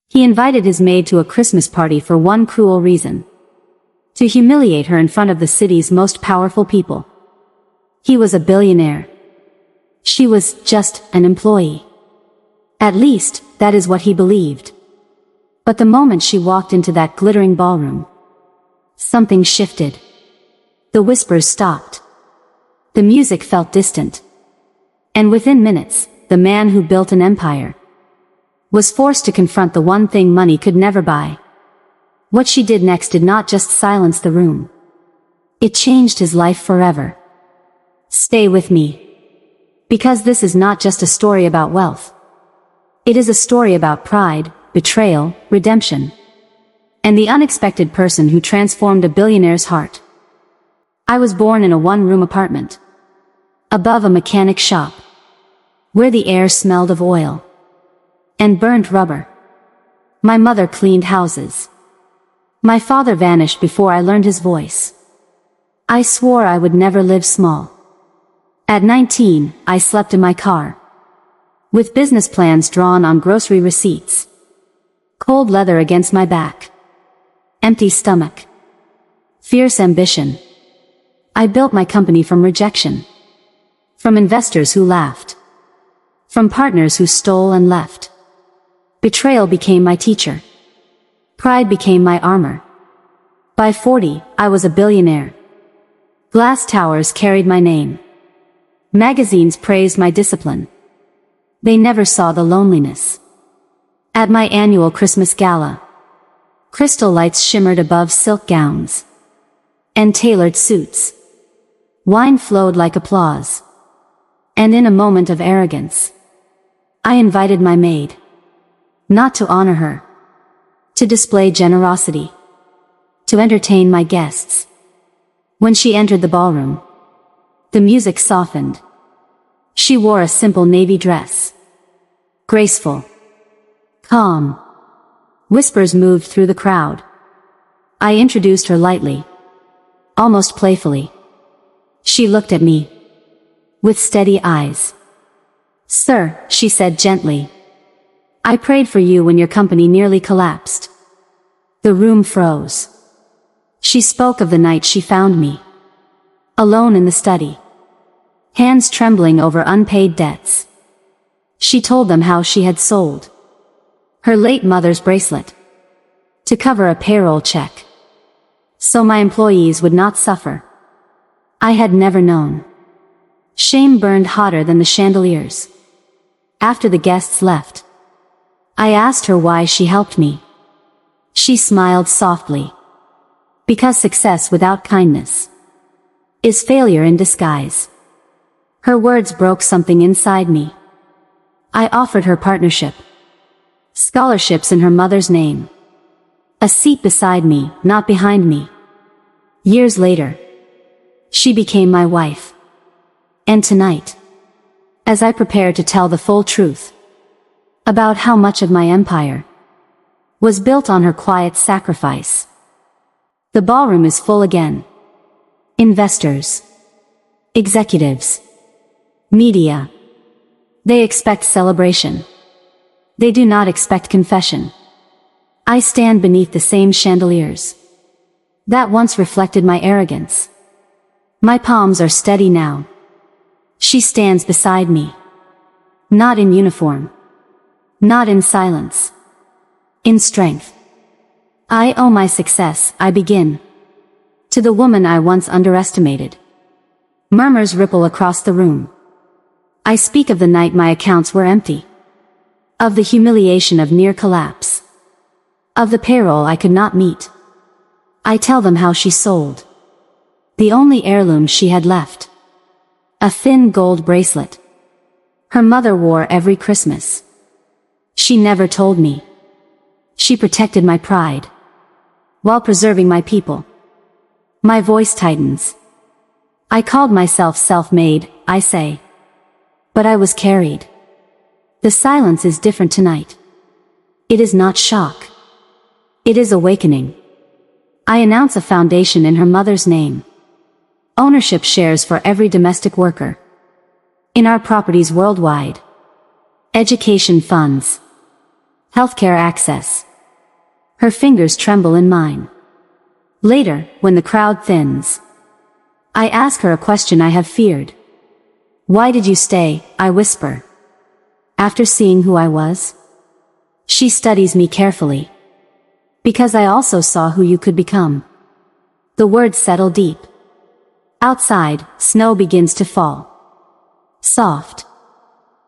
He invited his maid to a Christmas party for one cruel reason: to humiliate her in front of the city's most powerful people. He was a billionaire. She was just an employee. At least, that is what he believed. But the moment she walked into that glittering ballroom, something shifted. The whispers stopped. The music felt distant. And within minutes, the man who built an empire was forced to confront the one thing money could never buy. What she did next did not just silence the room. It changed his life forever. Stay with me. Because this is not just a story about wealth. It is a story about pride, betrayal, redemption, and the unexpected person who transformed a billionaire's heart. I was born in a one-room apartment, above a mechanic shop, where the air smelled of oil and burnt rubber. My mother cleaned houses. My father vanished before I learned his voice. I swore I would never live small. At 19, I slept in my car, with business plans drawn on grocery receipts. Cold leather against my back. Empty stomach. Fierce ambition. I built my company from rejection. From investors who laughed. From partners who stole and left. Betrayal became my teacher. Pride became my armor. By 40, I was a billionaire. Glass towers carried my name. Magazines praised my discipline. They never saw the loneliness. At my annual Christmas gala, crystal lights shimmered above silk gowns and tailored suits. Wine flowed like applause. And in a moment of arrogance, I invited my maid. Not to honor her. To display generosity. To entertain my guests. When she entered the ballroom, the music softened. She wore a simple navy dress. Graceful. Calm. Whispers moved through the crowd. I introduced her lightly. Almost playfully. She looked at me. With steady eyes. "Sir," she said gently. "I prayed for you when your company nearly collapsed." The room froze. She spoke of the night she found me, alone in the study, hands trembling over unpaid debts. She told them how she had sold her late mother's bracelet to cover a payroll check, so my employees would not suffer. I had never known. Shame burned hotter than the chandeliers. After the guests left, I asked her why she helped me. She smiled softly. Because success without kindness is failure in disguise. Her words broke something inside me. I offered her partnership. Scholarships in her mother's name. A seat beside me, not behind me. Years later, she became my wife. And tonight, as I prepare to tell the full truth about how much of my empire was built on her quiet sacrifice, the ballroom is full again. Investors, executives, media. They expect celebration. They do not expect confession. I stand beneath the same chandeliers that once reflected my arrogance. My palms are steady now. She stands beside me. Not in uniform. Not in silence. In strength. I owe my success, I begin. To the woman I once underestimated. Murmurs ripple across the room. I speak of the night my accounts were empty. Of the humiliation of near collapse. Of the payroll I could not meet. I tell them how she sold the only heirloom she had left. A thin gold bracelet her mother wore every Christmas. She never told me. She protected my pride while preserving my people. My voice tightens. I called myself self-made, I say. But I was carried. The silence is different tonight. It is not shock. It is awakening. I announce a foundation in her mother's name. Ownership shares for every domestic worker. In our properties worldwide. Education funds. Healthcare access. Her fingers tremble in mine. Later, when the crowd thins, I ask her a question I have feared. Why did you stay? I whisper. After seeing who I was? She studies me carefully. Because I also saw who you could become. The words settle deep. Outside, snow begins to fall. Soft.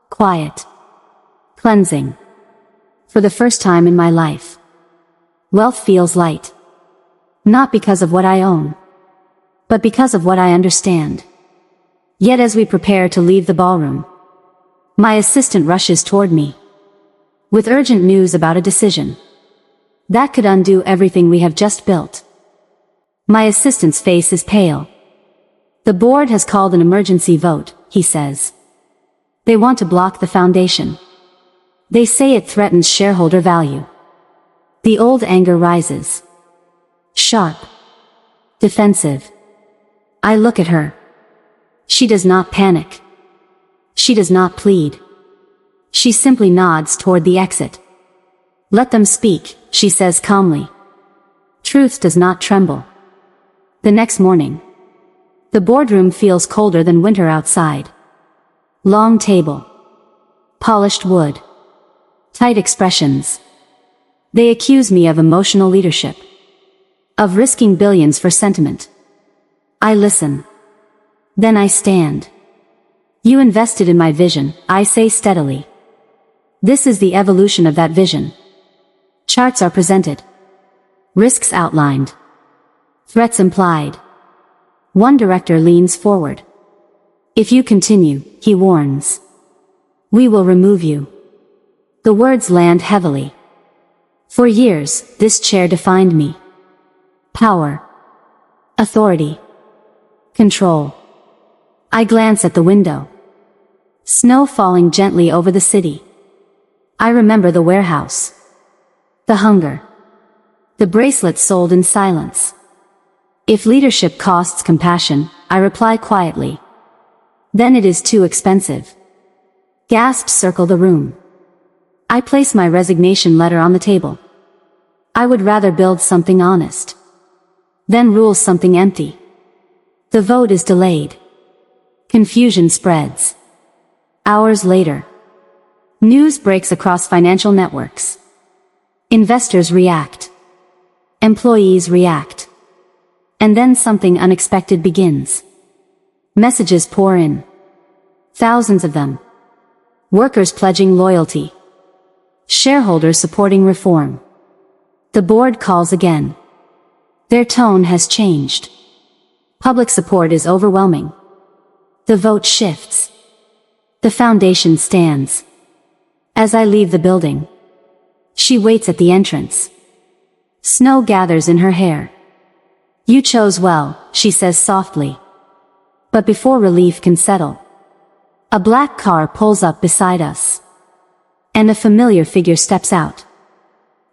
Quiet. Cleansing. For the first time in my life, wealth feels light. Not because of what I own, but because of what I understand. Yet as we prepare to leave the ballroom, my assistant rushes toward me with urgent news about a decision that could undo everything we have just built. My assistant's face is pale. The board has called an emergency vote, he says. They want to block the foundation. They say it threatens shareholder value. The old anger rises. Sharp. Defensive. I look at her. She does not panic. She does not plead. She simply nods toward the exit. Let them speak, she says calmly. Truth does not tremble. The next morning, the boardroom feels colder than winter outside. Long table. Polished wood. Tight expressions. They accuse me of emotional leadership. Of risking billions for sentiment. I listen. Then I stand. You invested in my vision, I say steadily. This is the evolution of that vision. Charts are presented. Risks outlined. Threats implied. One director leans forward. If you continue, he warns, we will remove you. The words land heavily. For years, this chair defined me. Power. Authority. Control. I glance at the window. Snow falling gently over the city. I remember the warehouse. The hunger. The bracelets sold in silence. If leadership costs compassion, I reply quietly. Then it is too expensive. Gasps circle the room. I place my resignation letter on the table. I would rather build something honest than rule something empty. The vote is delayed. Confusion spreads. Hours later, news breaks across financial networks. Investors react. Employees react. And then something unexpected begins. Messages pour in. Thousands of them. Workers pledging loyalty. Shareholders supporting reform. The board calls again. Their tone has changed. Public support is overwhelming. The vote shifts. The foundation stands. As I leave the building, she waits at the entrance. Snow gathers in her hair. You chose well, she says softly. But before relief can settle, a black car pulls up beside us. And a familiar figure steps out.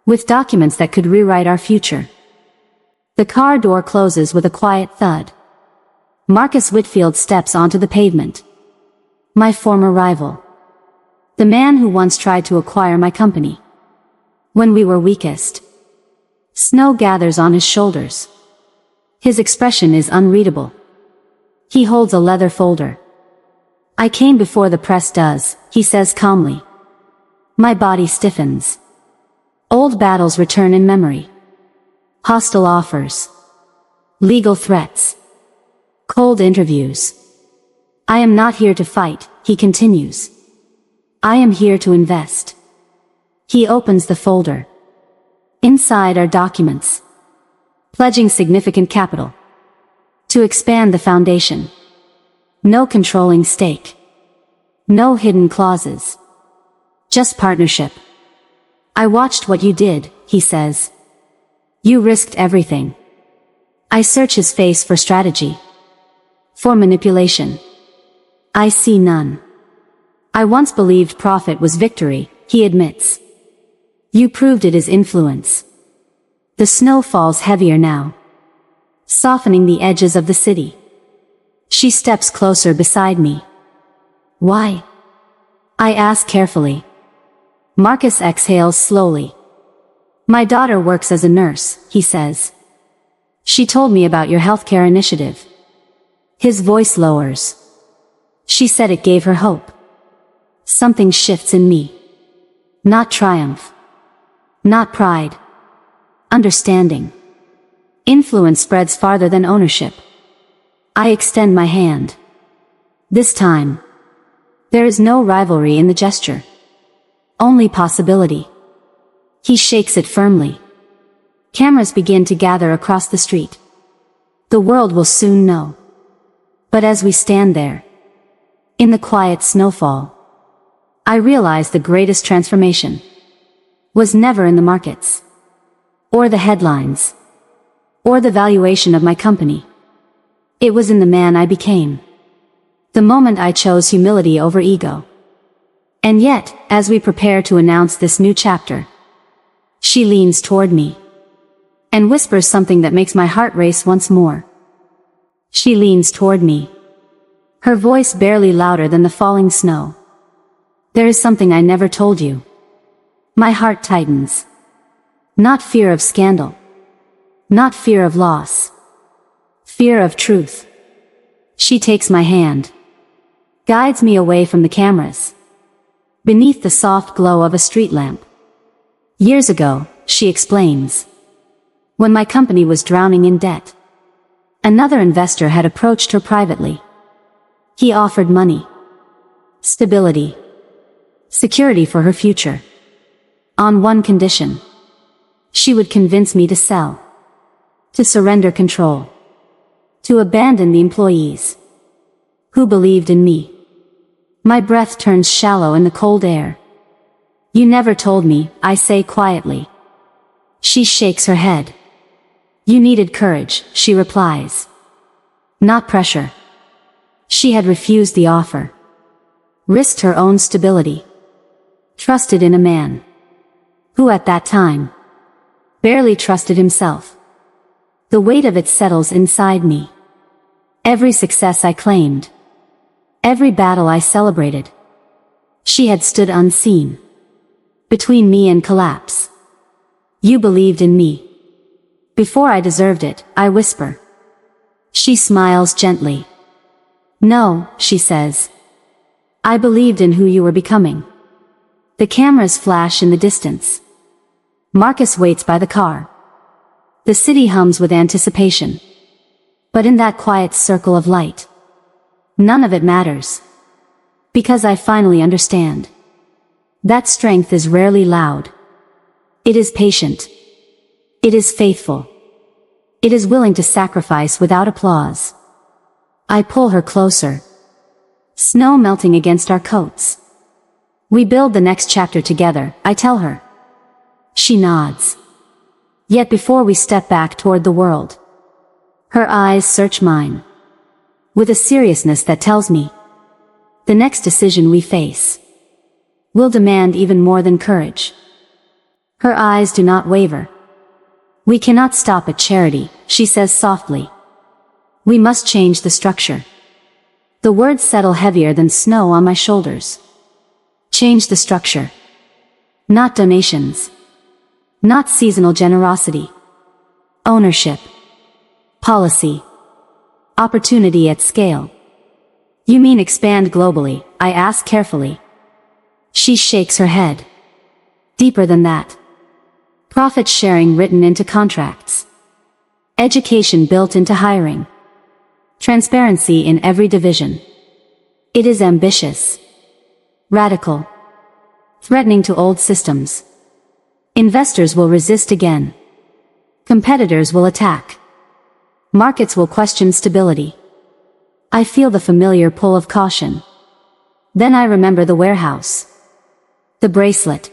With documents that could rewrite our future. The car door closes with a quiet thud. Marcus Whitfield steps onto the pavement. My former rival. The man who once tried to acquire my company. When we were weakest. Snow gathers on his shoulders. His expression is unreadable. He holds a leather folder. I came before the press does, he says calmly. My body stiffens. Old battles return in memory. Hostile offers. Legal threats. Cold interviews. I am not here to fight, he continues. I am here to invest. He opens the folder. Inside are documents. Pledging significant capital. To expand the foundation. No controlling stake. No hidden clauses. Just partnership. I watched what you did, he says. You risked everything. I search his face for strategy. For manipulation. I see none. I once believed profit was victory, he admits. You proved it is influence. The snow falls heavier now. Softening the edges of the city. She steps closer beside me. Why? I ask carefully. Marcus exhales slowly. My daughter works as a nurse, he says. She told me about your healthcare initiative. His voice lowers. She said it gave her hope. Something shifts in me. Not triumph. Not pride. Understanding. Influence spreads farther than ownership. I extend my hand. This time, there is no rivalry in the gesture. Only possibility. He shakes it firmly. Cameras begin to gather across the street. The world will soon know. But as we stand there, in the quiet snowfall, I realize the greatest transformation was never in the markets, or the headlines, or the valuation of my company. It was in the man I became. The moment I chose humility over ego. And yet, as we prepare to announce this new chapter, she leans toward me and whispers something that makes my heart race once more. She leans toward me, her voice barely louder than the falling snow. There is something I never told you. My heart tightens. Not fear of scandal. Not fear of loss. Fear of truth. She takes my hand, guides me away from the cameras, beneath the soft glow of a street lamp. Years ago, she explains, when my company was drowning in debt, another investor had approached her privately. He offered money, stability, security for her future. On one condition. She would convince me to sell, to surrender control, to abandon the employees who believed in me. My breath turns shallow in the cold air. You never told me, I say quietly. She shakes her head. You needed courage, she replies. Not pressure. She had refused the offer, risked her own stability, trusted in a man who at that time barely trusted himself. The weight of it settles inside me. Every success I claimed, every battle I celebrated, she had stood unseen, between me and collapse. You believed in me. Before I deserved it, I whisper. She smiles gently. No, she says. I believed in who you were becoming. The cameras flash in the distance. Marcus waits by the car. The city hums with anticipation. But in that quiet circle of light, none of it matters. Because I finally understand. That strength is rarely loud. It is patient. It is faithful. It is willing to sacrifice without applause. I pull her closer. Snow melting against our coats. We build the next chapter together, I tell her. She nods. Yet before we step back toward the world, her eyes search mine, with a seriousness that tells me, the next decision we face will demand even more than courage. Her eyes do not waver. We cannot stop at charity, she says softly. We must change the structure. The words settle heavier than snow on my shoulders. Change the structure. Not donations. Not seasonal generosity. Ownership. Policy. Opportunity at scale. You mean expand globally, I ask carefully. She shakes her head. Deeper than that. Profit sharing written into contracts. Education built into hiring. Transparency in every division. It is ambitious. Radical. Threatening to old systems. Investors will resist again. Competitors will attack. Markets will question stability. I feel the familiar pull of caution. Then I remember the warehouse. The bracelet.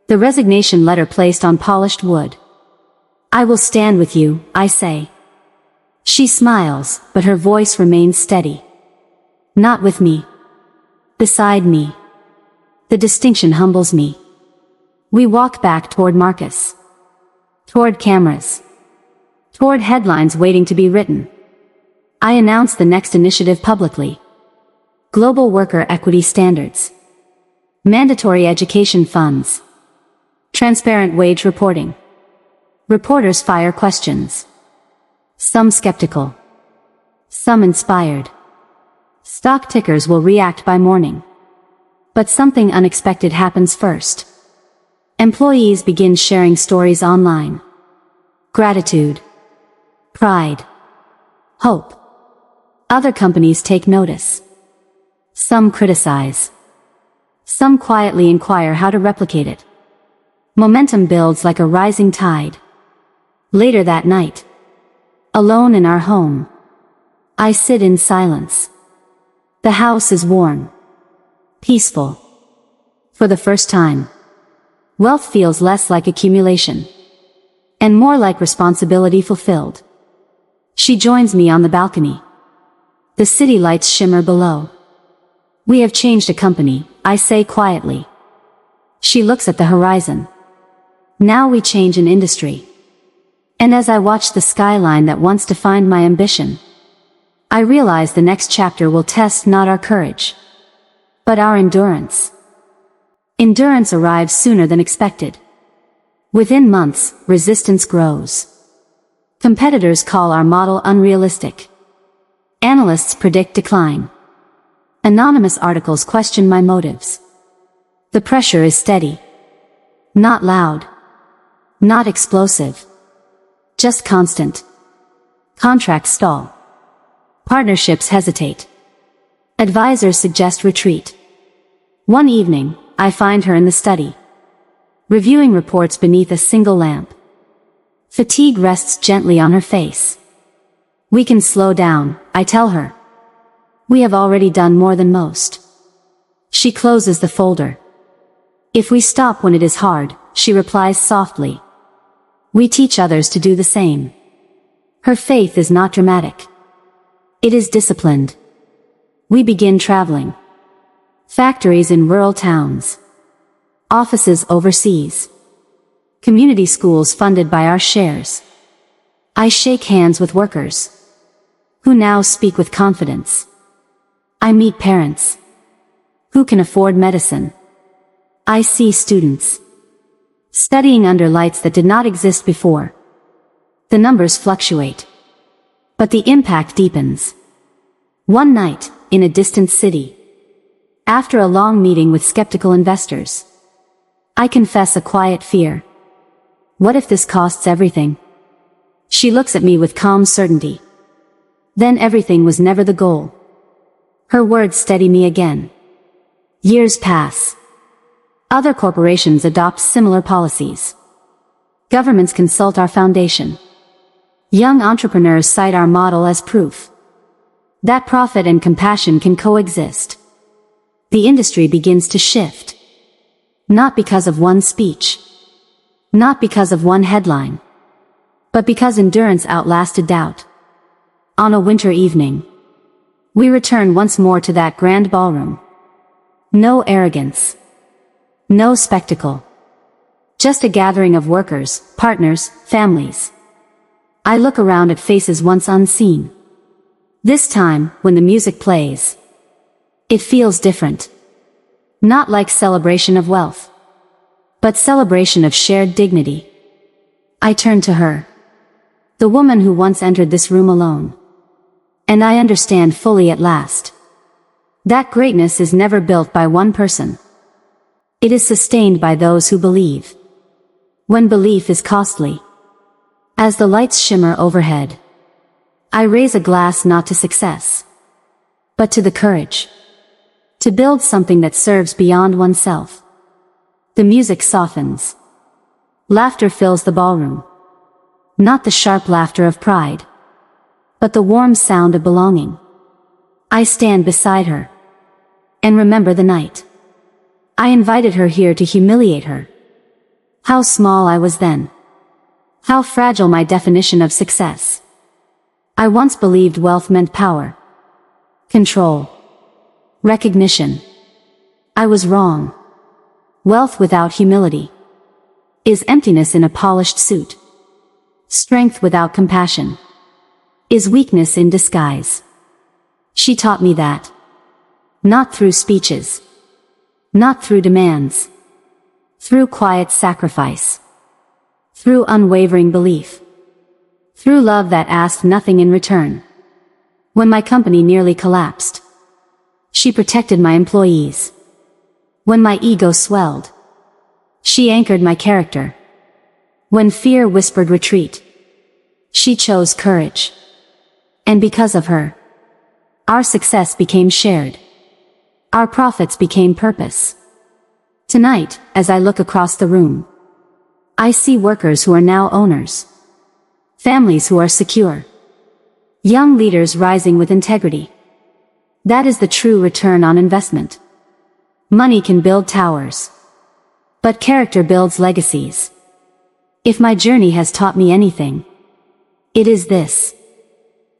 The resignation letter placed on polished wood. I will stand with you, I say. She smiles, but her voice remains steady. Not with me. Beside me. The distinction humbles me. We walk back toward Marcus. Toward cameras. Toward headlines waiting to be written. I announce the next initiative publicly. Global Worker Equity Standards. Mandatory education funds. Transparent wage reporting. Reporters fire questions. Some skeptical. Some inspired. Stock tickers will react by morning. But something unexpected happens first. Employees begin sharing stories online. Gratitude. Pride. Hope. Other companies take notice. Some criticize. Some quietly inquire how to replicate it. Momentum builds like a rising tide. Later that night, alone in our home, I sit in silence. The house is warm. Peaceful. For the first time, wealth feels less like accumulation and more like responsibility fulfilled. She joins me on the balcony. The city lights shimmer below. We have changed a company, I say quietly. She looks at the horizon. Now we change an industry. And as I watch the skyline that once defined my ambition, I realize the next chapter will test not our courage, but our endurance. Endurance arrives sooner than expected. Within months, resistance grows. Competitors call our model unrealistic. Analysts predict decline. Anonymous articles question my motives. The pressure is steady. Not loud. Not explosive. Just constant. Contracts stall. Partnerships hesitate. Advisors suggest retreat. One evening, I find her in the study, reviewing reports beneath a single lamp. Fatigue rests gently on her face. We can slow down, I tell her. We have already done more than most. She closes the folder. If we stop when it is hard, she replies softly. We teach others to do the same. Her faith is not dramatic. It is disciplined. We begin traveling. Factories in rural towns. Offices overseas. Community schools funded by our shares. I shake hands with workers, who now speak with confidence. I meet parents, who can afford medicine. I see students, studying under lights that did not exist before. The numbers fluctuate, but the impact deepens. One night, in a distant city, after a long meeting with skeptical investors, I confess a quiet fear. What if this costs everything? She looks at me with calm certainty. Then everything was never the goal. Her words steady me again. Years pass. Other corporations adopt similar policies. Governments consult our foundation. Young entrepreneurs cite our model as proof that profit and compassion can coexist. The industry begins to shift. Not because of one speech. Not because of one headline. But because endurance outlasted doubt. On a winter evening, we return once more to that grand ballroom. No arrogance. No spectacle. Just a gathering of workers, partners, families. I look around at faces once unseen. This time, when the music plays, it feels different. Not like celebration of wealth, but celebration of shared dignity. I turn to her, the woman who once entered this room alone. And I understand fully at last. That greatness is never built by one person. It is sustained by those who believe. When belief is costly. As the lights shimmer overhead, I raise a glass not to success, but to the courage to build something that serves beyond oneself. The music softens. Laughter fills the ballroom. Not the sharp laughter of pride, but the warm sound of belonging. I stand beside her and remember the night. I invited her here to humiliate her. How small I was then. How fragile my definition of success. I once believed wealth meant power, control, recognition. I was wrong. Wealth without humility is emptiness in a polished suit. Strength without compassion is weakness in disguise. She taught me that. Not through speeches, Not through demands. Through quiet sacrifice. Through unwavering belief. Through love that asked nothing in return. When my company nearly collapsed, she protected my employees. When my ego swelled, she anchored my character. When fear whispered retreat, she chose courage. And because of her, our success became shared. Our profits became purpose. Tonight, as I look across the room, I see workers who are now owners. Families who are secure. Young leaders rising with integrity. That is the true return on investment. Money can build towers, but character builds legacies. If my journey has taught me anything, it is this.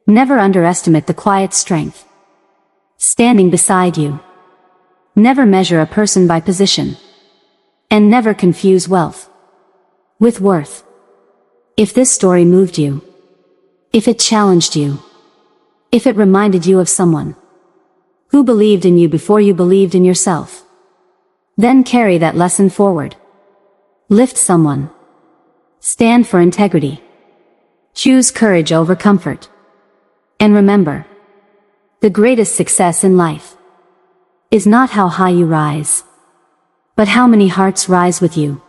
Never underestimate the quiet strength standing beside you. Never measure a person by position. And never confuse wealth with worth. If this story moved you, if it challenged you, if it reminded you of someone who believed in you before you believed in yourself, then carry that lesson forward. Lift someone. Stand for integrity. Choose courage over comfort. And remember, the greatest success in life is not how high you rise, but how many hearts rise with you.